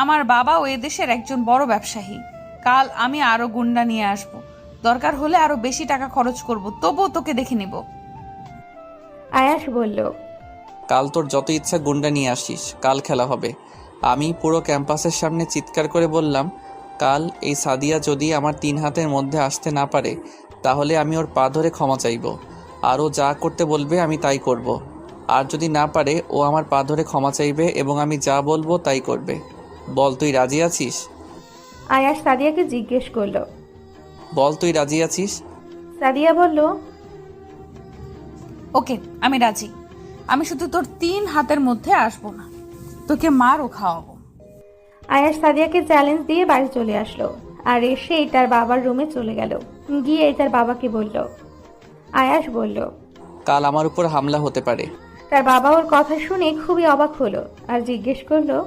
আমার বাবাও এদেশের একজন বড় ব্যবসায়ী। কাল আমি আরো গুন্ডা নিয়ে আসব, দরকার হলে আরো বেশি টাকা খরচ করব, তবুও তোকে দেখে নিব। আয়াস বলল, কাল তোর যত ইচ্ছা গুন্ডা নিয়ে আসিস, কাল খেলা হবে। আমি পুরো ক্যাম্পাসের সামনে চিৎকার করে বললাম, কাল এই সাদিয়া যদি আমার 3 হাতের মধ্যে আসতে না পারে তাহলে আমি ওর পা ধরে ক্ষমা চাইব, আর ও যা করতে বলবে আমি তাই করব। আর যদি না পারে ও আমার পা ধরে ক্ষমা চাইবে এবং আমি যা বলবো তাই করবে। বল তুই রাজি আছিস? আয়াস সাদিয়াকে জিজ্ঞেস করলো। বল তুই রাজি আছিস? সাদিয়া বলল, ওকে, আমি রাজি। আমি শুধু তোর 3 হাতের মধ্যে আসবো না, তোকে মারও খাওয়াবো। আয়াস সাদিয়াকে চ্যালেঞ্জ দিয়ে বাড়ি চলে আসলো, আর এসেই তার বাবার রুমে চলে গেল। গিয়ে তার বাবাকে বলল। আয়াস বলল, কাল আমার উপর হামলা হতে পারে। তার বাবা ওর কথা শুনে খুবই অবাক হলো আর জিজ্ঞেস করলো,